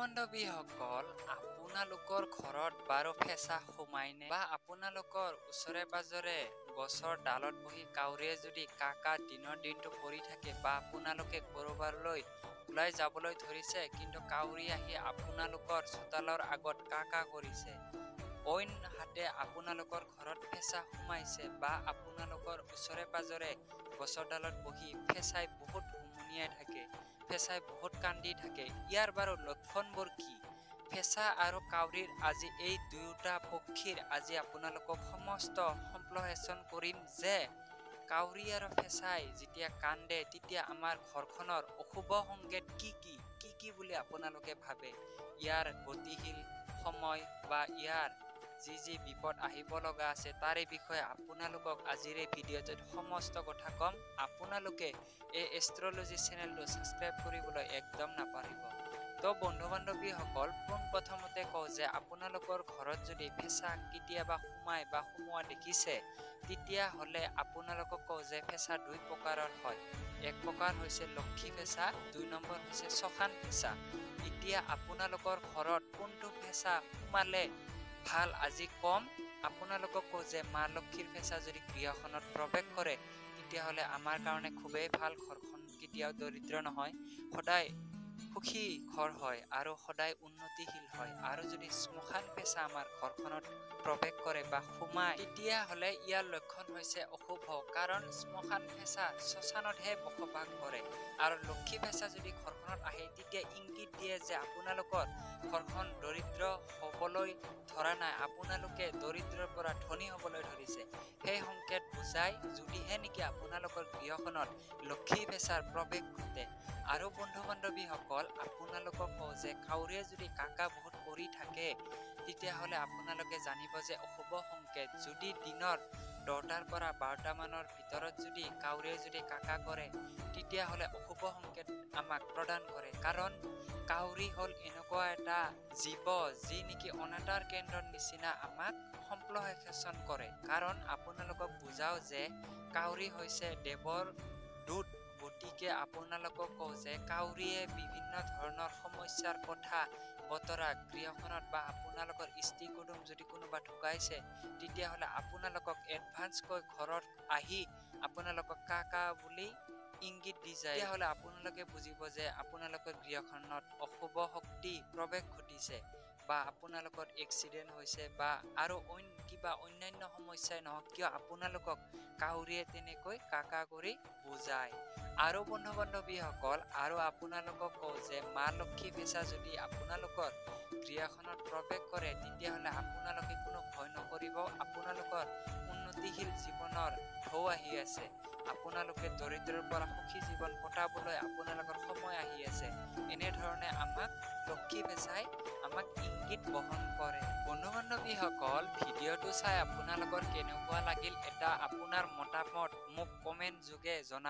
বান্ধৱীসকল, আপোনালোকৰ ঘৰত বাৰু ফেঁচা সোমায়নে? বা আপোনালোকৰ ওচৰে পাজৰে গছৰ ডালত বহি কাউৰীয়ে যদি কা কা দিনৰ দিনটো কৰি থাকে বা আপোনালোকে কৰবালৈ ওলাই যাবলৈ ধৰিছে কিন্তু কাউৰী আহি আপোনালোকৰ চোতালৰ আগত কা কা কৰিছে, অইন হাতে আপোনালোকৰ ঘৰত ফেঁচা সোমাইছে বা আপোনালোকৰ ওচৰে পাজৰে গছৰ ডালত বহি ফেঁচাই বহুত হুমুনিয়াই থাকে, ফেঁচাই বহুত কান্দি থাকে, ইয়াৰ বাৰু লক্ষণবোৰ কি? ফেঁচা আৰু কাউৰীৰ আজি এই দুয়োটা পক্ষীৰ আজি আপোনালোকক সমস্ত সম্প্ৰসাৰণ কৰিম যে কাউৰী আৰু ফেঁচাই যেতিয়া কান্দে তেতিয়া আমাৰ ঘৰখনৰ অশুভ সংকেত কি বুলি আপোনালোকে ভাবে, ইয়াৰ গতিশীল সময় বা ইয়াৰ যি বিপদ আহিব লগা আছে তাৰে বিষয়ে আপোনালোকক আজিৰ এই ভিডিঅ'টোত সমস্ত কথা কম। আপোনালোকে এই এষ্ট্ৰলজি চেনেলটো ছাবস্ক্ৰাইব কৰিবলৈ একদম নাপাহৰিব। তো বন্ধু বান্ধৱীসকল, পোনপ্ৰথমতে কওঁ যে আপোনালোকৰ ঘৰত যদি ফেঁচা কেতিয়াবা সোমাই বা সোমোৱা দেখিছে তেতিয়াহ'লে আপোনালোকক কওঁ যে ফেঁচা দুই প্ৰকাৰৰ হয়। এক প্ৰকাৰ হৈছে লক্ষী ফেঁচা, ২ নম্বৰ হৈছে শশান ফেঁচা। এতিয়া আপোনালোকৰ ঘৰত কোনটো ফেঁচা সোমালে ভাল আজি কম। আপোনালোকক কওঁ যে মা লক্ষীৰ ফেঁচা যদি গৃহখনত প্ৰৱেশ কৰে তেতিয়াহ'লে আমাৰ কাৰণে খুবেই ভাল, ঘৰখন কেতিয়াও দৰিদ্ৰ নহয়, সদায় সুখী ঘৰ হয় আৰু সদায় উন্নতিশীল হয়। আৰু যদি শ্মশান ফেঁচা আমাৰ ঘৰখনত প্ৰৱেশ কৰে বা সোমায় তেতিয়াহ'লে ইয়াৰ লক্ষণ হৈছে অশুভ, কাৰণ শ্মশান ফেঁচা শ্মশানতহে বসবাস কৰে। আৰু লক্ষী ফেঁচা যদি ঘৰখনত আহে তেতিয়া ইংগিত দিয়ে যে আপোনালোকৰ ঘৰখন দৰিদ্ৰ হ'বলৈ ধৰা নাই, আপোনালোকে দৰিদ্ৰৰ পৰা ধনী হ'বলৈ ধৰিছে। সেই সংকেত বুজাই যদিহে নেকি আপোনালোকৰ গৃহখনত লক্ষী ফেঁচাৰ প্ৰৱেশ ঘটে। আৰু বন্ধু বান্ধৱীসকল, আপোনালোকক কওঁ যে কাউৰীয়ে যদি কাকা বহুত কৰি থাকে তেতিয়াহ'লে আপোনালোকে জানিব যে অশুভ সংকেত। যদি দিনৰ 10টাৰ পৰা 12টা মানৰ ভিতৰত যদি কাউৰীয়ে যদি কাকা কৰে তেতিয়াহ'লে অশুভ সংকেত আমাক প্ৰদান কৰে, কাৰণ কাউৰী হ'ল এনেকুৱা এটা জীৱ যি নেকি অনাতাঁৰ কেন্দ্ৰৰ নিচিনা আমাক সম্প্ৰসাৰণ কৰে। কাৰণ আপোনালোকক বুজাও যে কাউৰী হৈছে দেৱৰ দূত, গতিকে আপোনালোকক কওঁ যে কাউৰীয়ে বিভিন্ন ধৰণৰ সমস্যাৰ কথা বতৰা গৃহখনত বা আপোনালোকৰ ইষ্টি কুটুম যদি কোনোবা ঢুকাইছে তেতিয়াহ'লে আপোনালোকক এডভান্সকৈ ঘৰত আহি আপোনালোকক কা বুলি ইংগিত দি যায়। তেতিয়াহ'লে আপোনালোকে বুজিব যে আপোনালোকৰ গৃহখনত অশুভ শক্তি প্ৰৱেশ ঘটিছে বা আপোনালোকৰ এক্সিডেণ্ট হৈছে বা আৰু কিবা অন্যান্য সমস্যাই নহওক কিয় আপোনালোকক কাউৰীয়ে তেনেকৈ কাকা কৰি বুজায়। আৰু বন্ধু বান্ধৱীসকল, আৰু আপোনালোকক কওঁ যে মা লক্ষী ফেঁচা যদি আপোনালোকৰ গৃহখনত প্ৰৱেশ কৰে তেতিয়াহ'লে আপোনালোকে কোনো ভয় নকৰিব, আপোনালোকৰ উন্নতিশীল জীৱনৰ ঢৌ আহি আছে, আপোনালোকে দৰিদ্ৰৰ পৰা সুখী জীৱন কটাবলৈ আপোনালোকৰ সময় আহি আছে। এনেধৰণে আমাক লক্ষী ফেঁচাই আমাক ইংগিত বহন কৰে। বন্ধু বান্ধৱীসকল, ভিডিঅ'টো চাই আপোনালোকৰ কেনেকুৱা লাগিল এটা আপোনাৰ মতামত মোক কমেণ্ট যোগে জনাব।